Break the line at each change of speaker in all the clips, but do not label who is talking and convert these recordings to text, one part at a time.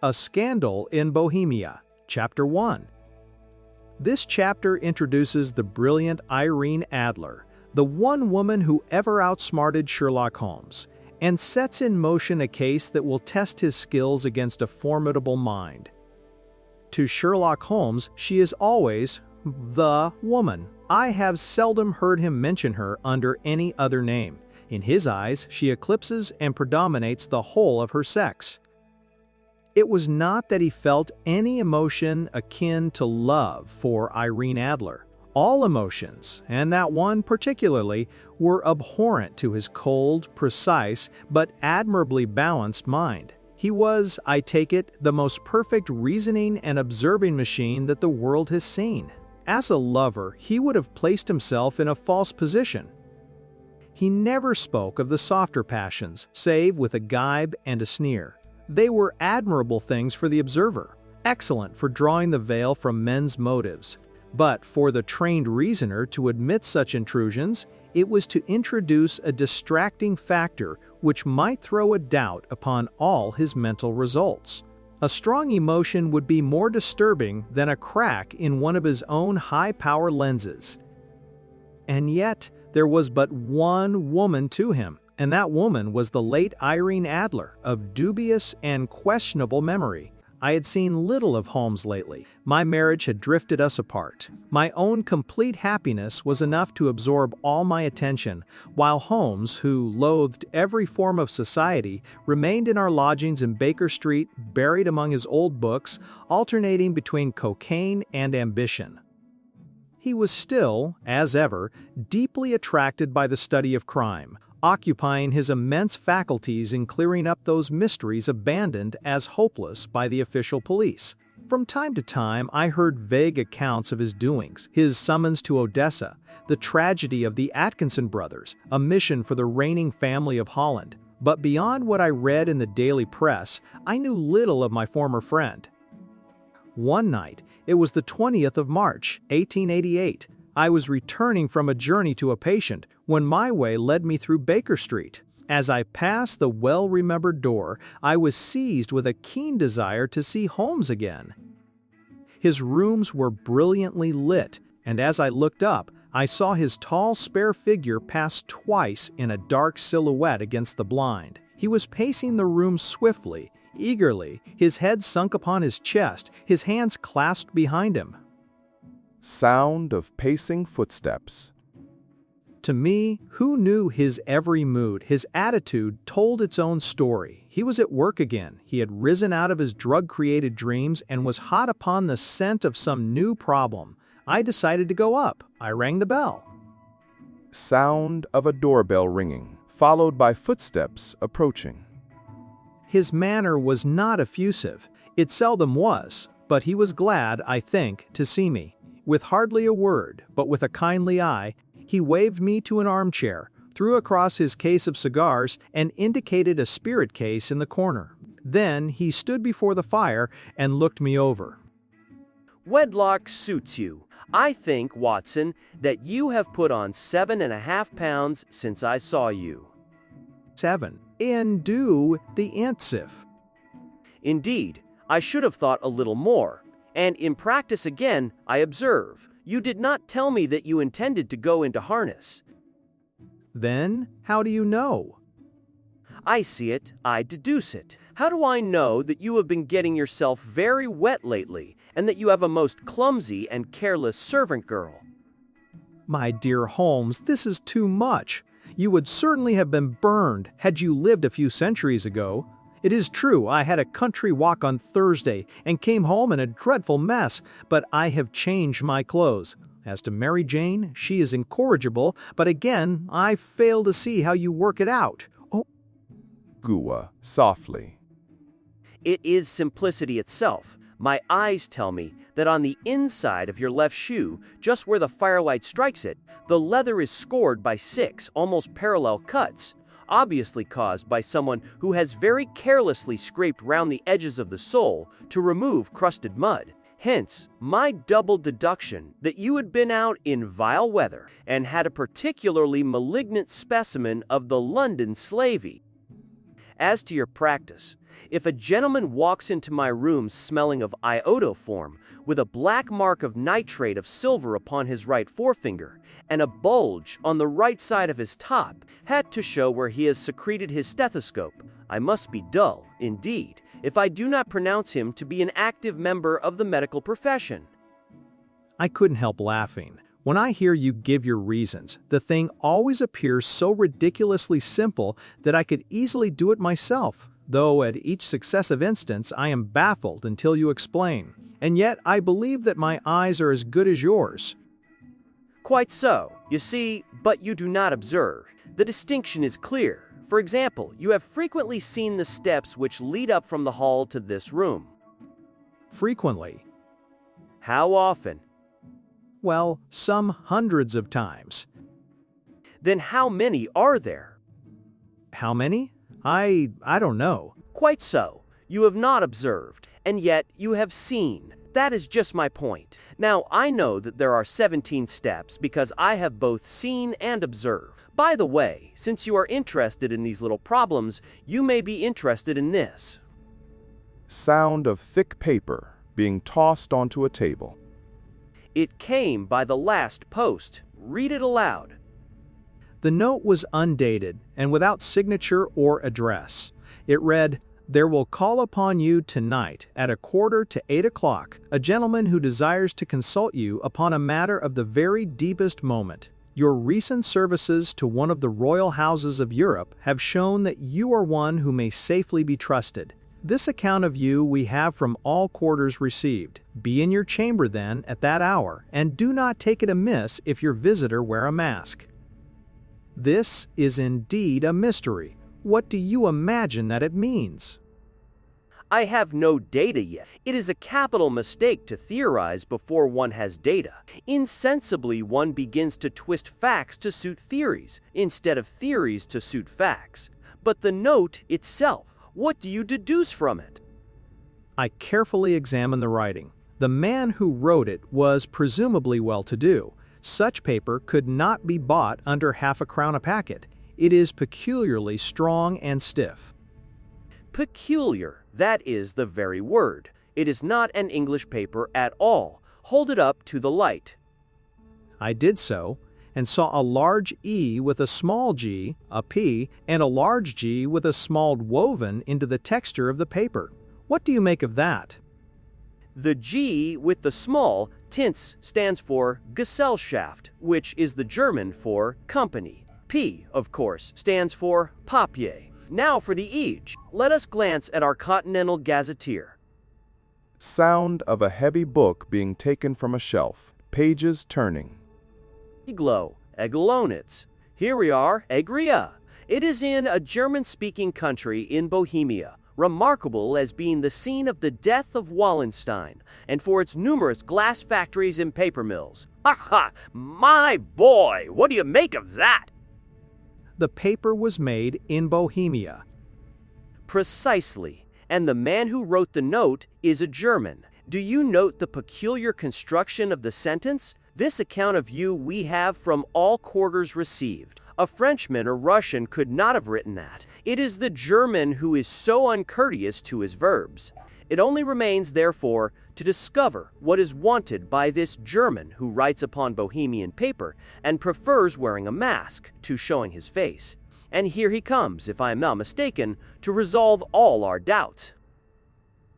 A Scandal in Bohemia, Chapter 1. This chapter introduces the brilliant Irene Adler, the one woman who ever outsmarted Sherlock Holmes, and sets in motion a case that will test his skills against a formidable mind. To Sherlock Holmes, she is always the woman. I have seldom heard him mention her under any other name. In his eyes, she eclipses and predominates the whole of her sex. It was not that he felt any emotion akin to love for Irene Adler. All emotions, and that one particularly, were abhorrent to his cold, precise, but admirably balanced mind. He was, I take it, the most perfect reasoning and observing machine that the world has seen. As a lover, he would have placed himself in a false position. He never spoke of the softer passions, save with a gibe and a sneer. They were admirable things for the observer, excellent for drawing the veil from men's motives. But for the trained reasoner to admit such intrusions, it was to introduce a distracting factor which might throw a doubt upon all his mental results. A strong emotion would be more disturbing than a crack in one of his own high-power lenses. And yet, there was but one woman to him, and that woman was the late Irene Adler, of dubious and questionable memory. I had seen little of Holmes lately. My marriage had drifted us apart. My own complete happiness was enough to absorb all my attention, while Holmes, who loathed every form of society, remained in our lodgings in Baker Street, buried among his old books, alternating between cocaine and ambition. He was still, as ever, deeply attracted by the study of crime, occupying his immense faculties in clearing up those mysteries abandoned as hopeless by the official police. From time to time, I heard vague accounts of his doings, his summons to Odessa, the tragedy of the Atkinson brothers, a mission for the reigning family of Holland. But beyond what I read in the daily press, I knew little of my former friend. One night, it was the 20th of March, 1888, I was returning from a journey to a patient when my way led me through Baker Street. As I passed the well-remembered door, I was seized with a keen desire to see Holmes again. His rooms were brilliantly lit, and as I looked up, I saw his tall, spare figure pass twice in a dark silhouette against the blind. He was pacing the room swiftly, eagerly, his head sunk upon his chest, his hands clasped behind him.
Sound of pacing footsteps.
To me, who knew his every mood, his attitude told its own story. He was at work again. He had risen out of his drug-created dreams and was hot upon the scent of some new problem. I decided to go up. I rang the bell.
Sound of a doorbell ringing, followed by footsteps approaching.
His manner was not effusive. It seldom was, but he was glad, I think, to see me. With hardly a word, but with a kindly eye, he waved me to an armchair, threw across his case of cigars, and indicated a spirit case in the corner. Then he stood before the fire and looked me over.
Wedlock suits you. I think, Watson, that you have put on 7.5 pounds since I saw you.
7. And do the antsif.
Indeed, I should have thought a little more. And in practice again, I observe, you did not tell me that you intended to go into harness.
Then, how do you know?
I see it, I deduce it. How do I know that you have been getting yourself very wet lately, and that you have a most clumsy and careless servant girl?
My dear Holmes, this is too much. You would certainly have been burned had you lived a few centuries ago. It is true, I had a country walk on Thursday and came home in a dreadful mess, but I have changed my clothes. As to Mary Jane, she is incorrigible, but again, I fail to see how you work it out. Oh,
Gua, softly.
It is simplicity itself. My eyes tell me that on the inside of your left shoe, just where the firelight strikes it, the leather is scored by 6 almost parallel cuts, obviously caused by someone who has very carelessly scraped round the edges of the sole to remove crusted mud. Hence, my double deduction that you had been out in vile weather and had a particularly malignant specimen of the London slavey. As to your practice, if a gentleman walks into my room smelling of iodoform, with a black mark of nitrate of silver upon his right forefinger, and a bulge on the right side of his top, hat to show where he has secreted his stethoscope, I must be dull, indeed, if I do not pronounce him to be an active member of the medical profession.
I couldn't help laughing. When I hear you give your reasons, the thing always appears so ridiculously simple that I could easily do it myself, though at each successive instance I am baffled until you explain. And yet I believe that my eyes are as good as yours.
Quite so. You see, but you do not observe. The distinction is clear. For example, you have frequently seen the steps which lead up from the hall to this room.
Frequently.
How often?
Well, some hundreds of times.
Then how many are there?
How many? I don't know.
Quite so. You have not observed, and yet you have seen. That is just my point. Now, I know that there are 17 steps because I have both seen and observed. By the way, since you are interested in these little problems, you may be interested in this.
Sound of thick paper being tossed onto a table.
It came by the last post. Read it aloud.
The note was undated and without signature or address. It read, "There will call upon you tonight at 7:45 a gentleman who desires to consult you upon a matter of the very deepest moment. Your recent services to one of the royal houses of Europe have shown that you are one who may safely be trusted. This account of you we have from all quarters received. Be in your chamber then at that hour, and do not take it amiss if your visitor wear a mask." This is indeed a mystery. What do you imagine that it means?
I have no data yet. It is a capital mistake to theorize before one has data. Insensibly, one begins to twist facts to suit theories, instead of theories to suit facts. But the note itself, what do you deduce from it?
I carefully examined the writing. The man who wrote it was presumably well-to-do. Such paper could not be bought under half a crown a packet. It is peculiarly strong and stiff.
Peculiar, that is the very word. It is not an English paper at all. Hold it up to the light.
I did so, and saw a large E with a small g, a P, and a large G with a small woven into the texture of the paper. What do you make of that?
The G with the small tints stands for Gesellschaft, which is the German for company. P, of course, stands for papier. Now for the age. Let us glance at our Continental Gazetteer.
Sound of a heavy book being taken from a shelf. Pages turning.
Iglo, Eglonitz. Here we are, Egria. It is in a German-speaking country in Bohemia, remarkable as being the scene of the death of Wallenstein, and for its numerous glass factories and paper mills. Ha! My boy, what do you make of that?
The paper was made in Bohemia.
Precisely, and the man who wrote the note is a German. Do you note the peculiar construction of the sentence? This account of you we have from all quarters received. A Frenchman or Russian could not have written that. It is the German who is so uncourteous to his verbs. It only remains, therefore, to discover what is wanted by this German who writes upon Bohemian paper and prefers wearing a mask to showing his face. And here he comes, if I am not mistaken, to resolve all our doubts.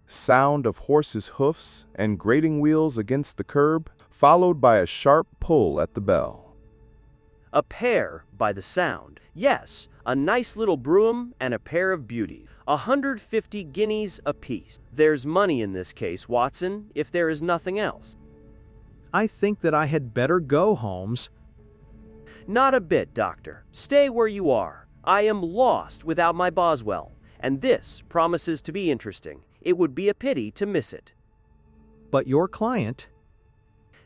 Sound of horses' hoofs and grating wheels against the curb, followed by a sharp pull at the bell.
A pair, by the sound. Yes, a nice little brougham and a pair of beauties. 150 guineas apiece. There's money in this case, Watson, if there is nothing else.
I think that I had better go, Holmes.
Not a bit, Doctor. Stay where you are. I am lost without my Boswell, and this promises to be interesting. It would be a pity to miss it.
But your client?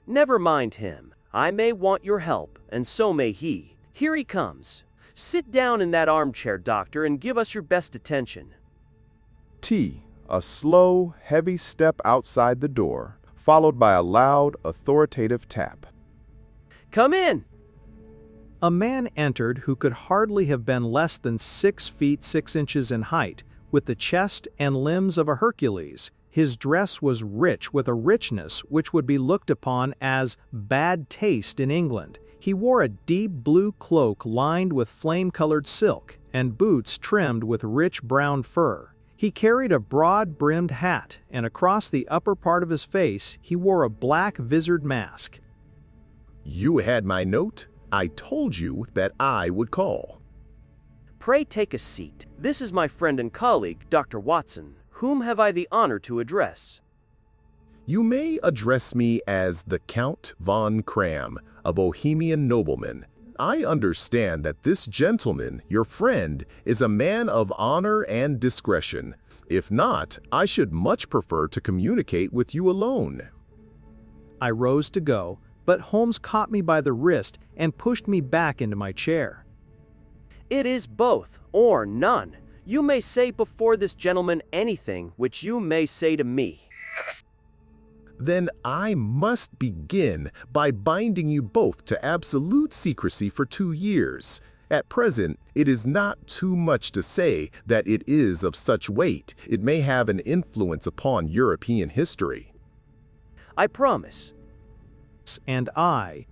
Never mind him. I may want your help, and so may he. Here he comes. Sit down in that armchair, Doctor, and give us your best attention.
T. A slow, heavy step outside the door, followed by a loud, authoritative tap.
Come in!
A man entered who could hardly have been less than 6 feet 6 inches in height, with the chest and limbs of a Hercules. His dress was rich with a richness which would be looked upon as bad taste in England. He wore a deep blue cloak lined with flame-colored silk, and boots trimmed with rich brown fur. He carried a broad-brimmed hat, and across the upper part of his face he wore a black visored mask.
You had my note? I told you that I would call.
Pray take a seat. This is my friend and colleague, Dr. Watson. Whom have I the honor to address?
You may address me as the Count von Cram, a Bohemian nobleman. I understand that this gentleman, your friend, is a man of honor and discretion. If not, I should much prefer to communicate with you alone.
I rose to go, but Holmes caught me by the wrist and pushed me back into my chair.
It is both, or none. You may say before this gentleman anything which you may say to me.
Then I must begin by binding you both to absolute secrecy for 2 years. At present, it is not too much to say that it is of such weight it may have an influence upon European history.
I promise.
And I.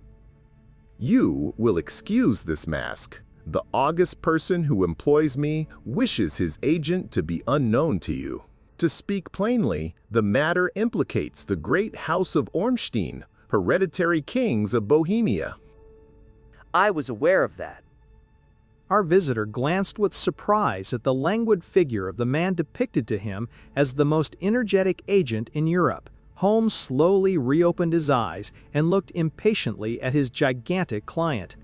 You will excuse this mask. The august person who employs me wishes his agent to be unknown to you. To speak plainly, the matter implicates the great house of Ormstein, hereditary kings of Bohemia.
I was aware of that.
Our visitor glanced with surprise at the languid figure of the man depicted to him as the most energetic agent in Europe. Holmes slowly reopened his eyes and looked impatiently at his gigantic client.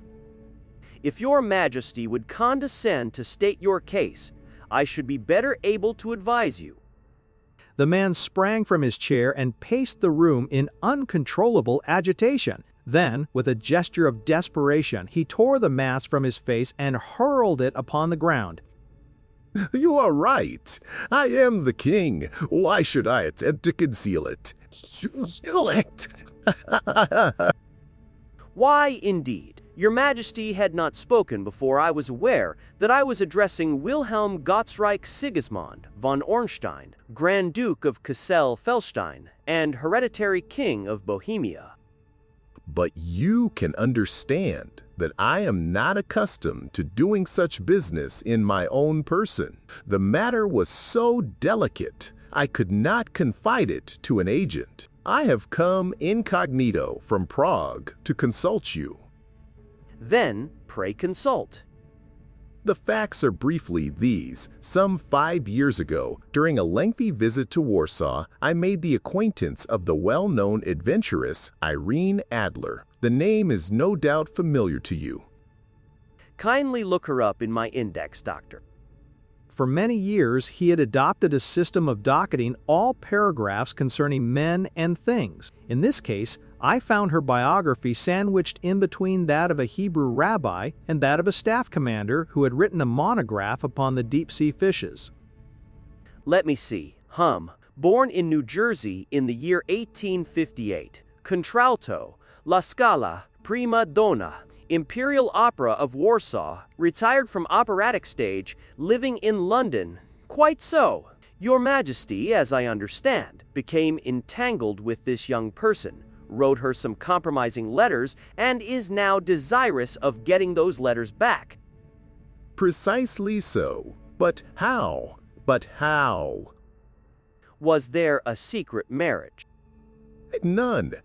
If your Majesty would condescend to state your case, I should be better able to advise you.
The man sprang from his chair and paced the room in uncontrollable agitation. Then, with a gesture of desperation, he tore the mask from his face and hurled it upon the ground.
You are right. I am the king. Why should I attempt to conceal it? Conceal it!
Why, indeed? Your Majesty had not spoken before I was aware that I was addressing Wilhelm Gottsreich Sigismund von Ornstein, Grand Duke of Cassel-Felstein, and hereditary King of Bohemia.
But you can understand that I am not accustomed to doing such business in my own person. The matter was so delicate, I could not confide it to an agent. I have come incognito from Prague to consult you.
Then, pray consult.
The facts are briefly these. Some 5 years ago, during a lengthy visit to Warsaw, I made the acquaintance of the well-known adventuress Irene Adler. The name is no doubt familiar to you.
Kindly look her up in my index, Doctor.
For many years, he had adopted a system of docketing all paragraphs concerning men and things. In this case, I found her biography sandwiched in between that of a Hebrew rabbi and that of a staff commander who had written a monograph upon the deep-sea fishes.
Let me see. Born in New Jersey in the year 1858. Contralto, La Scala, Prima Donna, Imperial Opera of Warsaw, retired from operatic stage, living in London. Quite so. Your Majesty, as I understand, became entangled with this young person, wrote her some compromising letters, and is now desirous of getting those letters back.
Precisely so. But how?
Was there a secret marriage?
None.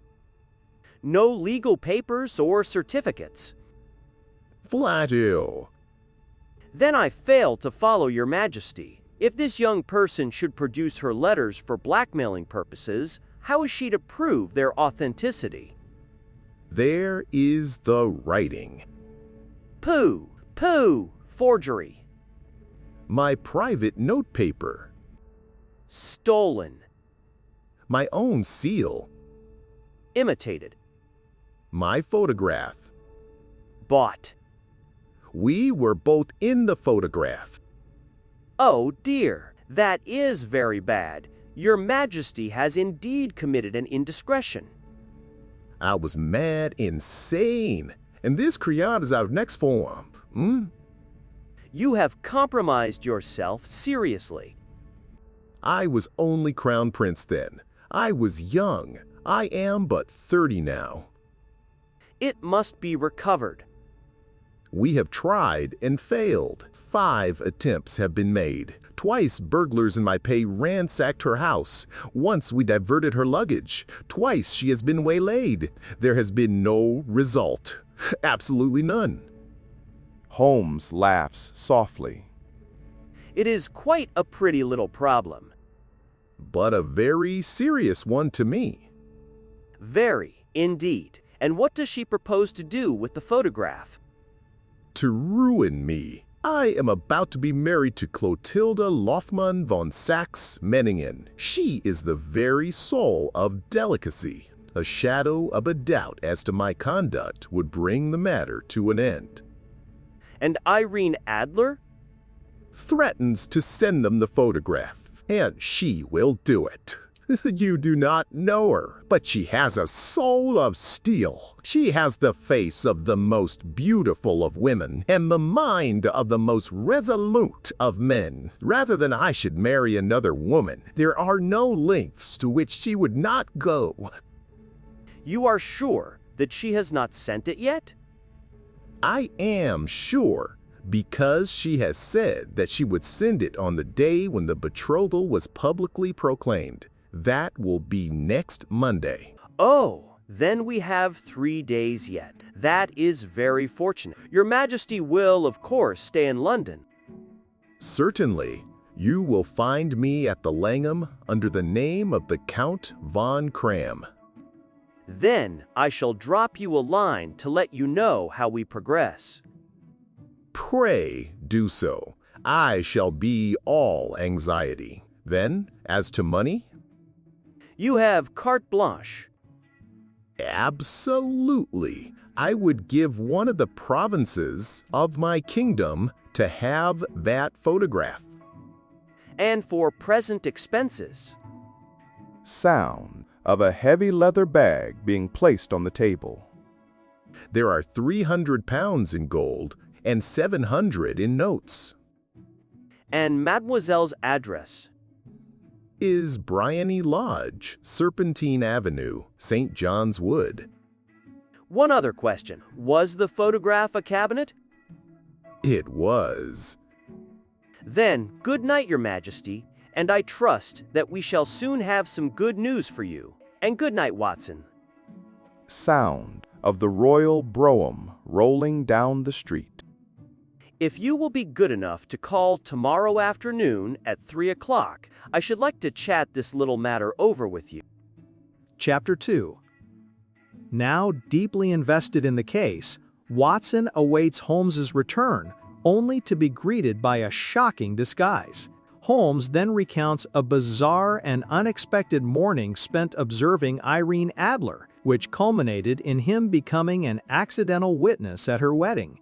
No legal papers or certificates?
Flat ill.
Then I fail to follow your Majesty. If this young person should produce her letters for blackmailing purposes, how is she to prove their authenticity?
There is the writing.
Pooh! Forgery.
My private notepaper.
Stolen.
My own seal.
Imitated.
My photograph.
Bought.
We were both in the photograph.
Oh dear, that is very bad. Your Majesty has indeed committed an indiscretion.
I was mad insane, and this crayon is out of next form.
You have compromised yourself seriously.
I was only crown prince then. I was young. I am but 30 now.
It must be recovered.
We have tried and failed. 5 attempts have been made. Twice burglars in my pay ransacked her house. Once we diverted her luggage. Twice she has been waylaid. There has been no result. Absolutely none.
Holmes laughs softly.
It is quite a pretty little problem.
But a very serious one to me.
Very, indeed. And what does she propose to do with the photograph?
To ruin me. I am about to be married to Clotilda Lofman von Saxe-Meiningen. She is the very soul of delicacy. A shadow of a doubt as to my conduct would bring the matter to an end.
And Irene Adler?
Threatens to send them the photograph, and she will do it. You do not know her, but she has a soul of steel. She has the face of the most beautiful of women and the mind of the most resolute of men. Rather than I should marry another woman, there are no lengths to which she would not go.
You are sure that she has not sent it yet?
I am sure, because she has said that she would send it on the day when the betrothal was publicly proclaimed. That will be next Monday.
Oh, then we have 3 days yet. That is very fortunate. Your Majesty will, of course, stay in London.
Certainly. You will find me at the Langham under the name of the Count von Cram.
Then I shall drop you a line to let you know how we progress.
Pray do so. I shall be all anxiety. Then, as to money?
You have carte blanche.
Absolutely. I would give one of the provinces of my kingdom to have that photograph.
And for present expenses.
Sound of a heavy leather bag being placed on the table.
There are 300 pounds in gold and 700 in notes.
And Mademoiselle's address.
Is Bryony Lodge, Serpentine Avenue, St. John's Wood.
One other question. Was the photograph a cabinet?
It was.
Then, good night, Your Majesty, and I trust that we shall soon have some good news for you. And good night, Watson.
Sound of the royal brougham rolling down the street.
If you will be good enough to call tomorrow afternoon at 3 o'clock, I should like to chat this little matter over with you.
Chapter 2. Now deeply invested in the case, Watson awaits Holmes's return, only to be greeted by a shocking disguise. Holmes then recounts a bizarre and unexpected morning spent observing Irene Adler, which culminated in him becoming an accidental witness at her wedding.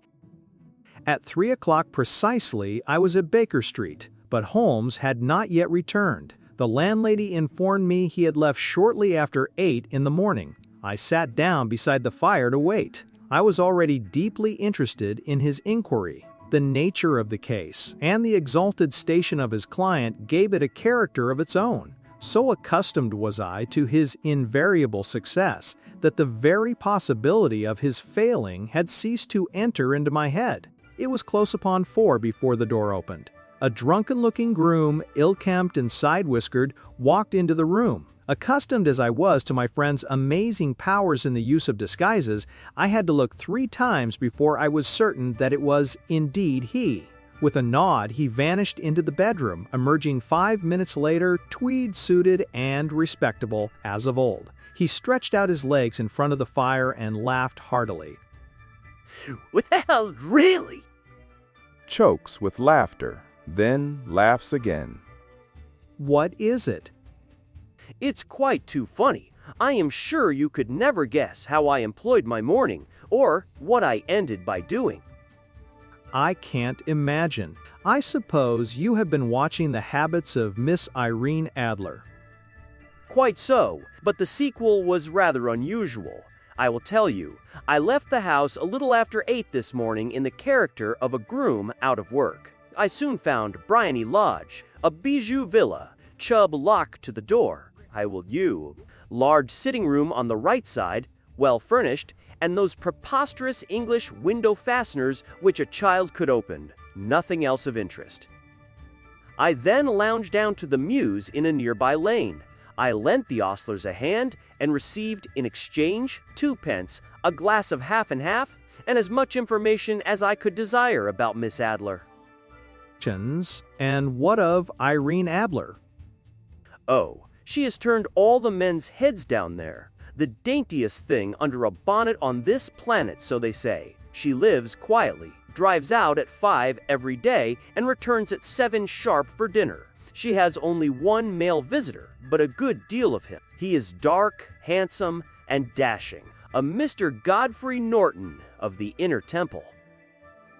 At 3 o'clock precisely, I was at Baker Street, but Holmes had not yet returned. The landlady informed me he had left shortly after 8 in the morning. I sat down beside the fire to wait. I was already deeply interested in his inquiry. The nature of the case and the exalted station of his client gave it a character of its own. So accustomed was I to his invariable success that the very possibility of his failing had ceased to enter into my head. It was close upon 4 before the door opened. A drunken-looking groom, ill-kempt and side-whiskered, walked into the room. Accustomed as I was to my friend's amazing powers in the use of disguises, I had to look 3 times before I was certain that it was indeed he. With a nod, he vanished into the bedroom, emerging 5 minutes later, tweed-suited and respectable as of old. He stretched out his legs in front of the fire and laughed heartily.
Well, really?
Chokes with laughter, then laughs again.
What is it?
It's quite too funny. I am sure you could never guess how I employed my morning, or what I ended by doing.
I can't imagine. I suppose you have been watching the habits of Miss Irene Adler.
Quite so, but the sequel was rather unusual. I will tell you. I left the house a little after 8 this morning in the character of a groom out of work. I soon found Bryony Lodge, a bijou villa, Chubb lock to the door. Large sitting room on the right side, well furnished, and those preposterous English window fasteners which a child could open. Nothing else of interest. I then lounged down to the Mews in a nearby lane. I lent the ostlers a hand and received in exchange 2 pence, a glass of half and half, and as much information as I could desire about Miss Adler.
And what of Irene Adler?
Oh, she has turned all the men's heads down there. The daintiest thing under a bonnet on this planet, so they say. She lives quietly, drives out at 5 every day, and returns at 7 sharp for dinner. She has only one male visitor, but a good deal of him. He is dark, handsome, and dashing, a Mr. Godfrey Norton of the Inner Temple.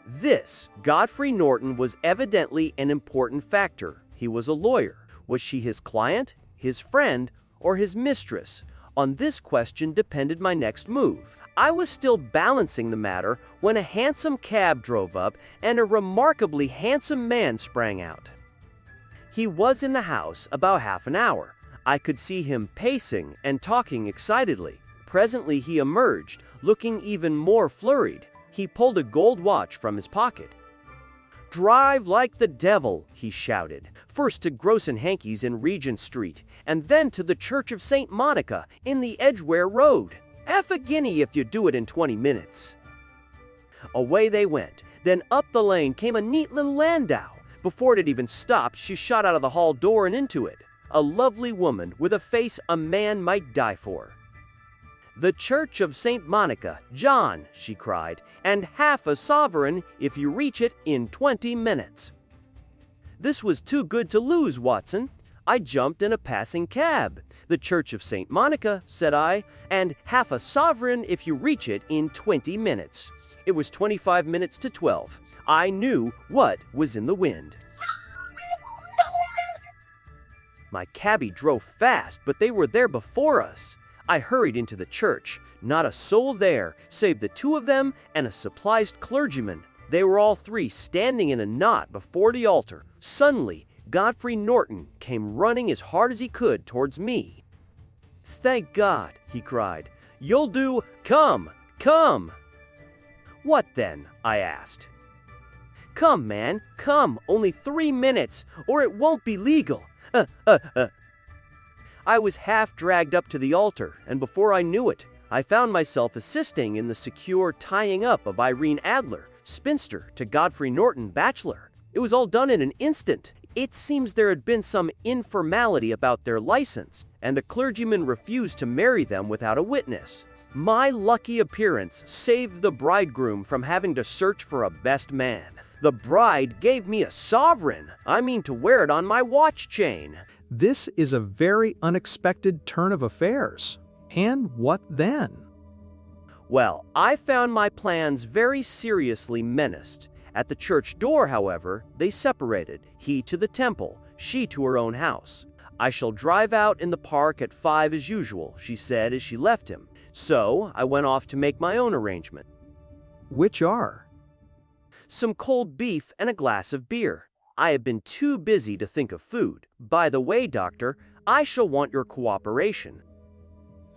This Godfrey Norton was evidently an important factor. He was a lawyer. Was she his client, his friend, or his mistress? On this question depended my next move. I was still balancing the matter when a handsome cab drove up and a remarkably handsome man sprang out. He was in the house about half an hour. I could see him pacing and talking excitedly. Presently he emerged, looking even more flurried. He pulled a gold watch from his pocket. "Drive like the devil," he shouted, "first to Gross & Hankey's in Regent Street, and then to the Church of St. Monica in the Edgware Road. Half a guinea if you do it in 20 minutes. Away they went. Then up the lane came a neat little landau. Before it had even stopped, she shot out of the hall door and into it. A lovely woman with a face a man might die for. "The Church of St. Monica, John," she cried, "and half a sovereign if you reach it in 20 minutes. This was too good to lose, Watson. I jumped in a passing cab. "The Church of St. Monica," said I, "and half a sovereign if you reach it in 20 minutes. It was 25 minutes to 12. I knew what was in the wind. My cabby drove fast, but they were there before us. I hurried into the church. Not a soul there, save the 2 of them and a surprised clergyman. They were all 3 standing in a knot before the altar. Suddenly, Godfrey Norton came running as hard as he could towards me. "Thank God," he cried. "You'll do. Come, come." "What then?" I asked. "Come, man, come. Only 3 minutes, or it won't be legal. I was half dragged up to the altar, and before I knew it, I found myself assisting in the secure tying up of Irene Adler, spinster, to Godfrey Norton, bachelor. It was all done in an instant. It seems there had been some informality about their license, and the clergyman refused to marry them without a witness. My lucky appearance saved the bridegroom from having to search for a best man. The bride gave me a sovereign. I mean to wear it on my watch chain."
This is a very unexpected turn of affairs. And what then?
Well, I found my plans very seriously menaced. At the church door, however, they separated, he to the temple, she to her own house. "I shall drive out in the park at 5 as usual," she said as she left him. So I went off to make my own arrangement.
Which are?
Some cold beef and a glass of beer. I have been too busy to think of food. By the way, Doctor, I shall want your cooperation.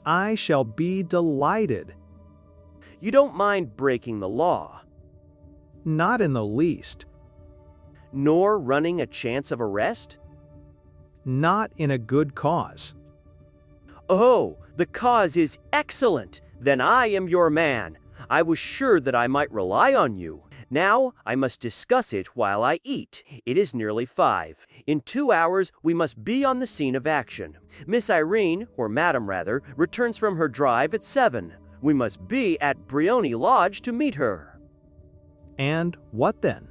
I shall be delighted.
You don't mind breaking the law?
Not in the least.
Nor running a chance of arrest?
Not in a good cause.
Oh, the cause is excellent. Then I am your man. I was sure that I might rely on you. Now I must discuss it while I eat. It is nearly 5. In 2 hours we must be on the scene of action. Miss Irene, or Madam rather, returns from her drive at 7. We must be at Bryony Lodge to meet her.
And what then?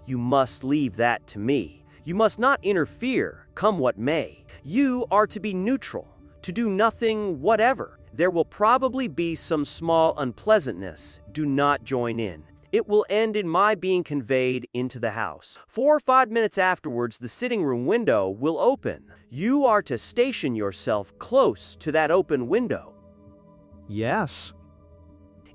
You must leave that to me. You must not interfere, come what may. You are to be neutral, to do nothing whatever. There will probably be some small unpleasantness. Do not join in. It will end in my being conveyed into the house. 4 or 5 minutes afterwards, the sitting room window will open. You are to station yourself close to that open window.
Yes.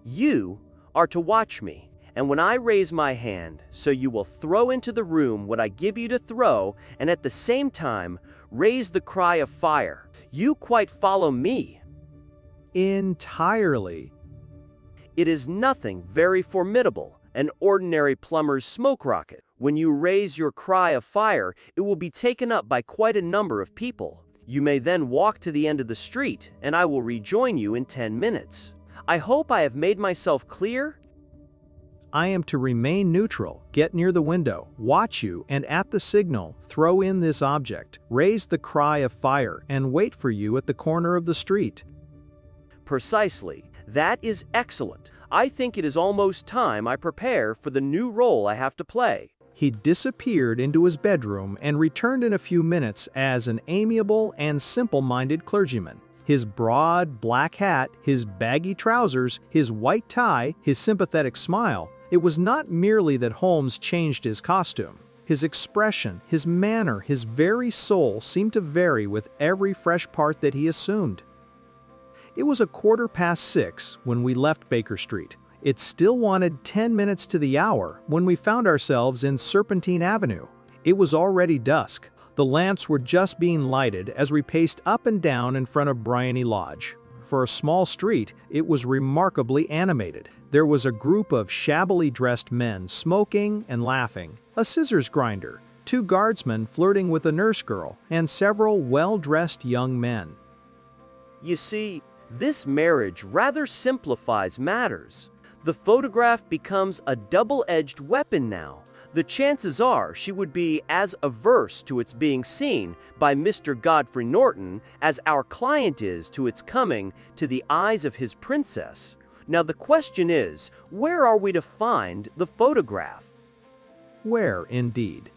You are to watch me, and when I raise my hand, so you will throw into the room what I give you to throw, and at the same time, raise the cry of fire. You quite follow me.
Entirely.
It is nothing very formidable, an ordinary plumber's smoke rocket. When you raise your cry of fire, it will be taken up by quite a number of people. You may then walk to the end of the street, and I will rejoin you in 10 minutes. I hope I have made myself clear.
I am to remain neutral, get near the window, watch you, and at the signal, throw in this object, raise the cry of fire, and wait for you at the corner of the street.
Precisely. That is excellent. I think it is almost time I prepare for the new role I have to play.
He disappeared into his bedroom and returned in a few minutes as an amiable and simple-minded clergyman. His broad black hat, his baggy trousers, his white tie, his sympathetic smile. It was not merely that Holmes changed his costume. His expression, his manner, his very soul seemed to vary with every fresh part that he assumed. It was 6:15 when we left Baker Street. It still wanted 10 minutes to the hour when we found ourselves in Serpentine Avenue. It was already dusk. The lamps were just being lighted as we paced up and down in front of Bryony Lodge. For a small street, it was remarkably animated. There was a group of shabbily dressed men smoking and laughing, a scissors grinder, 2 guardsmen flirting with a nurse girl, and several well-dressed young men.
You see, this marriage rather simplifies matters. The photograph becomes a double-edged weapon now. The chances are she would be as averse to its being seen by Mr. Godfrey Norton as our client is to its coming to the eyes of his princess. Now the question is, where are we to find the photograph?
Where, indeed?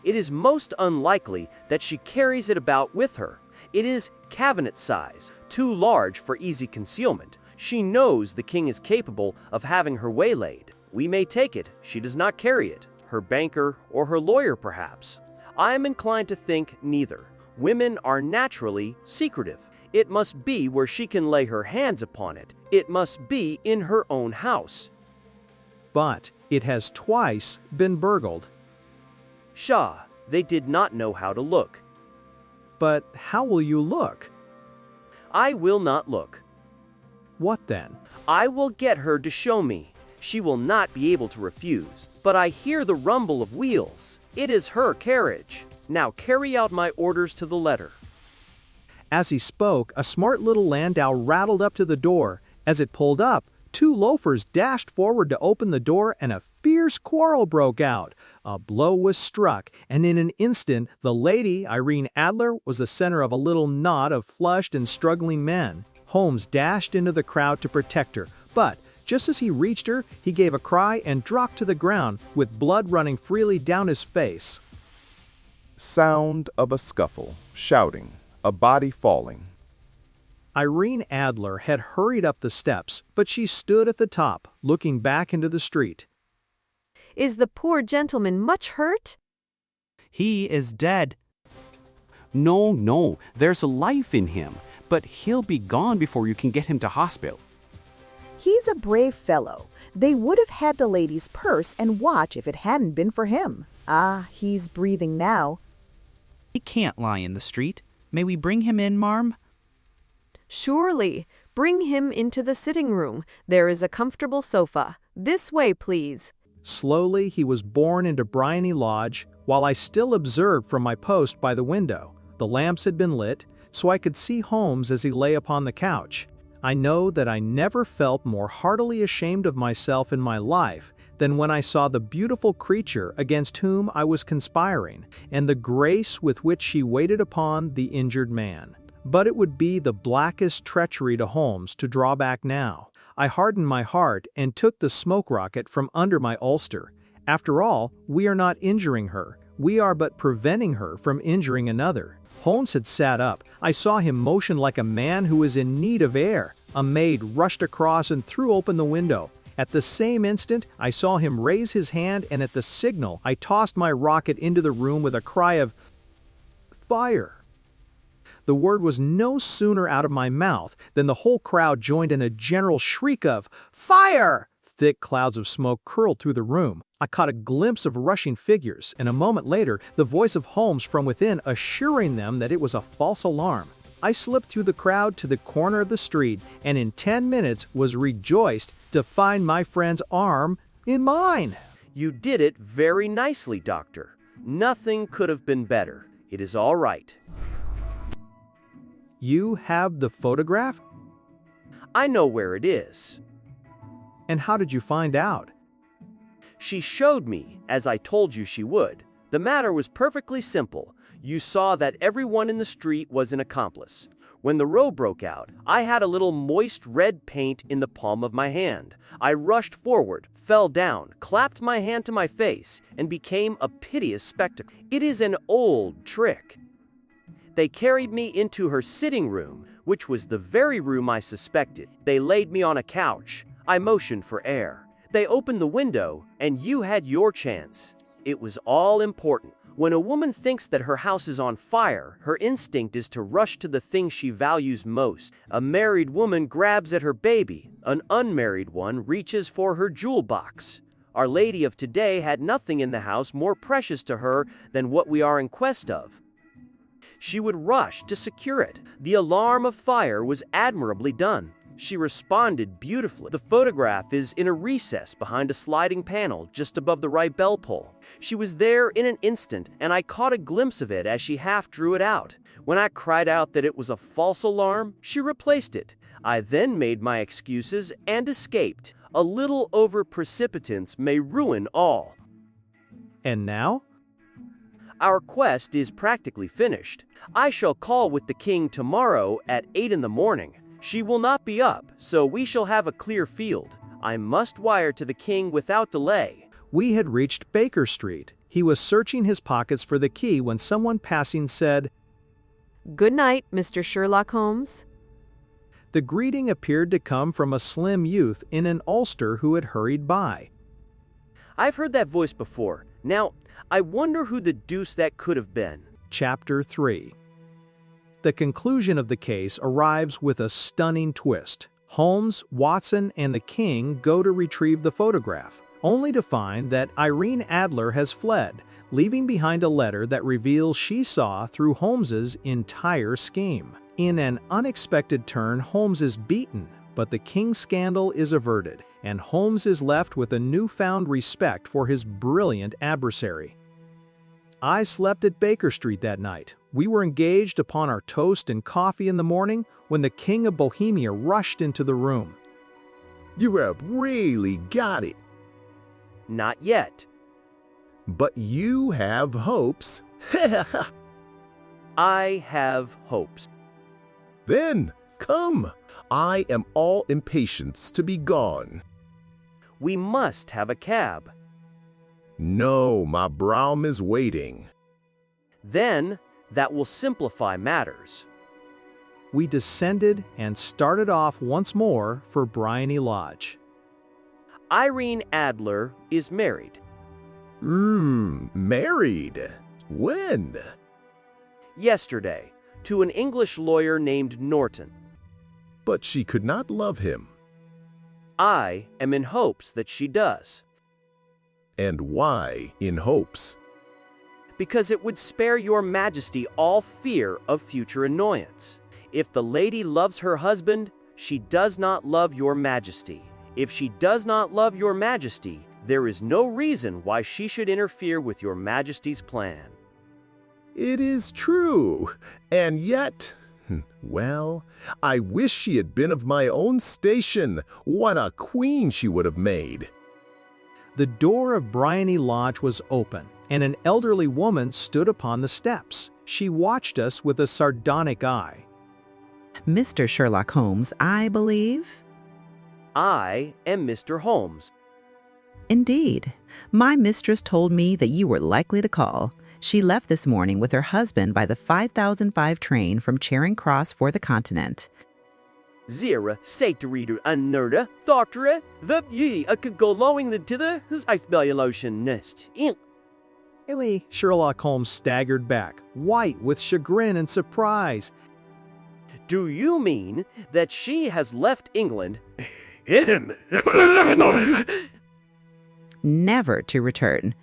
It is most unlikely that she carries it about with her. It is cabinet size, too large for easy concealment. She knows the king is capable of having her waylaid. We may take it, she does not carry it. Her banker or her lawyer, perhaps. I am inclined to think neither. Women are naturally secretive. It must be where she can lay her hands upon it. It must be in her own house.
But it has twice been burgled.
Pshaw, they did not know how to look.
But how will you look?
I will not look.
What then?
I will get her to show me. She will not be able to refuse. But I hear the rumble of wheels. It is her carriage. Now carry out my orders to the letter.
As he spoke, a smart little landau rattled up to the door. As it pulled up, 2 loafers dashed forward to open the door and a fierce quarrel broke out. A blow was struck, and in an instant, the lady, Irene Adler, was the center of a little knot of flushed and struggling men. Holmes dashed into the crowd to protect her, but just as he reached her, he gave a cry and dropped to the ground, with blood running freely down his face.
Sound of a scuffle, shouting, a body falling.
Irene Adler had hurried up the steps, but she stood at the top, looking back into the street.
Is the poor gentleman much hurt?
He is dead. No, there's a life in him, but he'll be gone before you can get him to hospital.
He's a brave fellow. They would have had the lady's purse and watch if it hadn't been for him. Ah, he's breathing now.
He can't lie in the street. May we bring him in, marm?
Surely. Bring him into the sitting room. There is a comfortable sofa. This way, please.
Slowly he was borne into Bryony Lodge, while I still observed from my post by the window. The lamps had been lit, so I could see Holmes as he lay upon the couch. I know that I never felt more heartily ashamed of myself in my life than when I saw the beautiful creature against whom I was conspiring, and the grace with which she waited upon the injured man. But it would be the blackest treachery to Holmes to draw back now. I hardened my heart and took the smoke rocket from under my ulster. After all, we are not injuring her. We are but preventing her from injuring another. Holmes had sat up. I saw him motion like a man who is in need of air. A maid rushed across and threw open the window. At the same instant, I saw him raise his hand, and at the signal, I tossed my rocket into the room with a cry of fire. The word was no sooner out of my mouth than the whole crowd joined in a general shriek of, "Fire!" Thick clouds of smoke curled through the room. I caught a glimpse of rushing figures, and a moment later, the voice of Holmes from within assuring them that it was a false alarm. I slipped through the crowd to the corner of the street, and in 10 minutes was rejoiced to find my friend's arm in mine.
You did it very nicely, Doctor. Nothing could have been better. It is all right.
You have the photograph?
I know where it is.
And how did you find out?
She showed me, as I told you she would. The matter was perfectly simple. You saw that everyone in the street was an accomplice. When the row broke out, I had a little moist red paint in the palm of my hand. I rushed forward, fell down, clapped my hand to my face, and became a piteous spectacle. It is an old trick. They carried me into her sitting room, which was the very room I suspected. They laid me on a couch. I motioned for air. They opened the window, and you had your chance. It was all important. When a woman thinks that her house is on fire, her instinct is to rush to the thing she values most. A married woman grabs at her baby. An unmarried one reaches for her jewel box. Our Lady of today had nothing in the house more precious to her than what we are in quest of. She would rush to secure it. The alarm of fire was admirably done. She responded beautifully. The photograph is in a recess behind a sliding panel just above the right bell pull. She was there in an instant, and I caught a glimpse of it as she half drew it out. When I cried out that it was a false alarm, she replaced it. I then made my excuses and escaped. A little over-precipitance may ruin all.
And now?
Our quest is practically finished. I shall call with the king tomorrow at 8 in the morning. She will not be up, so we shall have a clear field. I must wire to the king without delay.
We had reached Baker Street. He was searching his pockets for the key when someone passing said,
Good night, Mr. Sherlock Holmes.
The greeting appeared to come from a slim youth in an ulster who had hurried by.
I've heard that voice before. Now, I wonder who the deuce that could have been.
Chapter 3. The conclusion of the case arrives with a stunning twist. Holmes, Watson, and the king go to retrieve the photograph, only to find that Irene Adler has fled, leaving behind a letter that reveals she saw through Holmes's entire scheme. In an unexpected turn, Holmes is beaten, but the king's scandal is averted, and Holmes is left with a newfound respect for his brilliant adversary. I slept at Baker Street that night. We were engaged upon our toast and coffee in the morning when the King of Bohemia rushed into the room.
You have really got it.
Not yet.
But you have hopes.
I have hopes.
Then, come. I am all impatience to be gone.
We must have a cab.
No, my brougham is waiting.
Then, that will simplify matters.
We descended and started off once more for Bryony Lodge.
Irene Adler is married.
Married? When?
Yesterday, to an English lawyer named Norton.
But she could not love him.
I am in hopes that she does.
And why in hopes?
Because it would spare your majesty all fear of future annoyance. If the lady loves her husband, she does not love your majesty. If she does not love your majesty, there is no reason why she should interfere with your majesty's plan.
It is true, and yet, well, I wish she had been of my own station. What a queen she would have made.
The door of Bryony Lodge was open, and an elderly woman stood upon the steps. She watched us with a sardonic eye.
Mr. Sherlock Holmes, I believe?
I am Mr. Holmes.
Indeed. My mistress told me that you were likely to call. She left this morning with her husband by the 5005 train from Charing Cross for the continent.
Zera, Saterreader, Unnerda, Thoughtere, the ye, could go lowing the tither, his evaluation nest.
Sherlock Holmes staggered back, white with chagrin and surprise.
Do you mean that she has left England
Never to return.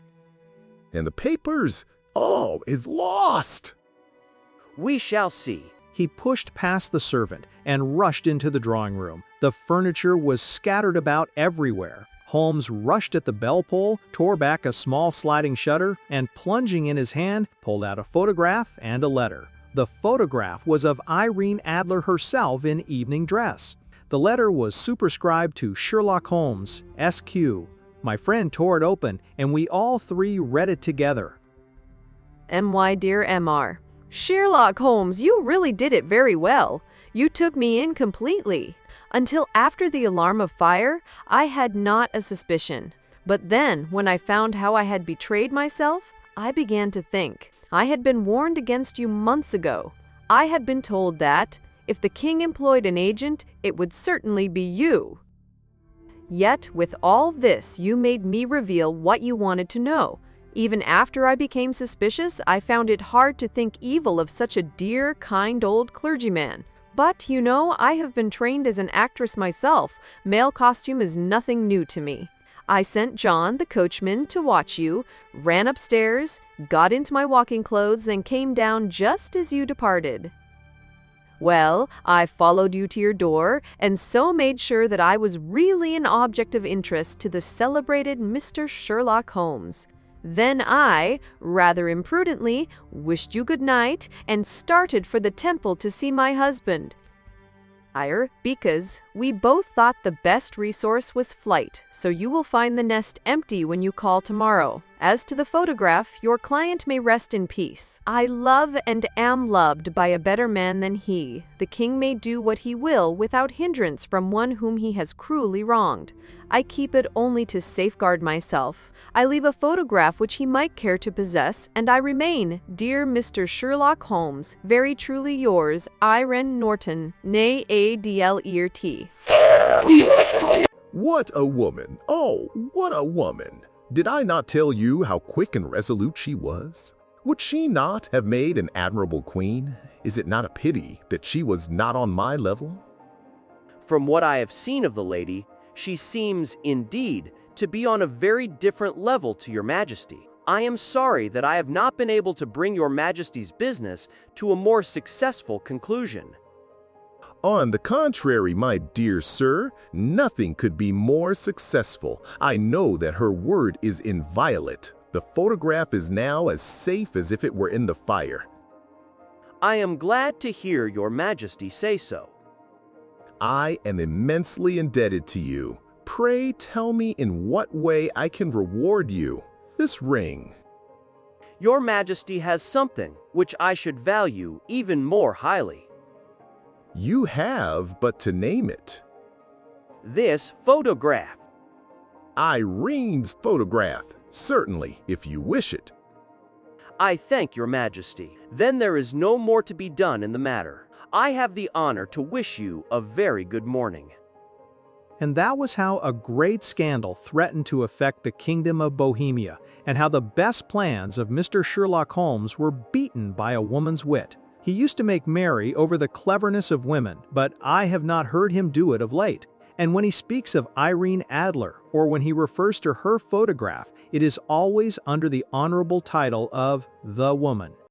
And the papers, all is lost.
We shall see.
He pushed past the servant and rushed into the drawing room. The furniture was scattered about everywhere. Holmes rushed at the bell pull, tore back a small sliding shutter, and plunging in his hand, pulled out a photograph and a letter. The photograph was of Irene Adler herself in evening dress. The letter was superscribed to Sherlock Holmes, SQ. My friend tore it open, and we all three read it together.
My dear Mr. Sherlock Holmes, you really did it very well. You took me in completely. Until after the alarm of fire, I had not a suspicion. But then, when I found how I had betrayed myself, I began to think. I had been warned against you months ago. I had been told that, if the king employed an agent, it would certainly be you. Yet, with all this, you made me reveal what you wanted to know. Even after I became suspicious, I found it hard to think evil of such a dear, kind old clergyman. But, you know, I have been trained as an actress myself. Male costume is nothing new to me. I sent John, the coachman, to watch you, ran upstairs, got into my walking clothes, and came down just as you departed. Well, I followed you to your door, and so made sure that I was really an object of interest to the celebrated Mr. Sherlock Holmes. Then I, rather imprudently, wished you good night and started for the temple to see my husband. Because we both thought the best resource was flight, so you will find the nest empty when you call tomorrow. As to the photograph, your client may rest in peace. I love and am loved by a better man than he. The king may do what he will without hindrance from one whom he has cruelly wronged. I keep it only to safeguard myself. I leave a photograph which he might care to possess, and I remain, dear Mr. Sherlock Holmes, very truly yours, Irene Norton, née Adler.
What a woman! Oh, what a woman! Did I not tell you how quick and resolute she was? Would she not have made an admirable queen? Is it not a pity that she was not on my level?
From what I have seen of the lady, she seems, indeed, to be on a very different level to your Majesty. I am sorry that I have not been able to bring your Majesty's business to a more successful conclusion.
On the contrary, my dear sir, nothing could be more successful. I know that her word is inviolate. The photograph is now as safe as if it were in the fire.
I am glad to hear your Majesty say so.
I am immensely indebted to you. Pray tell me in what way I can reward you. This ring.
Your Majesty has something which I should value even more highly.
You have but to name it.
This photograph.
Irene's photograph, certainly, if you wish it.
I thank your Majesty. Then there is no more to be done in the matter. I have the honor to wish you a very good morning.
And that was how a great scandal threatened to affect the kingdom of Bohemia, and how the best plans of Mr. Sherlock Holmes were beaten by a woman's wit. He used to make merry over the cleverness of women, but I have not heard him do it of late. And when he speaks of Irene Adler, or when he refers to her photograph, it is always under the honorable title of the woman.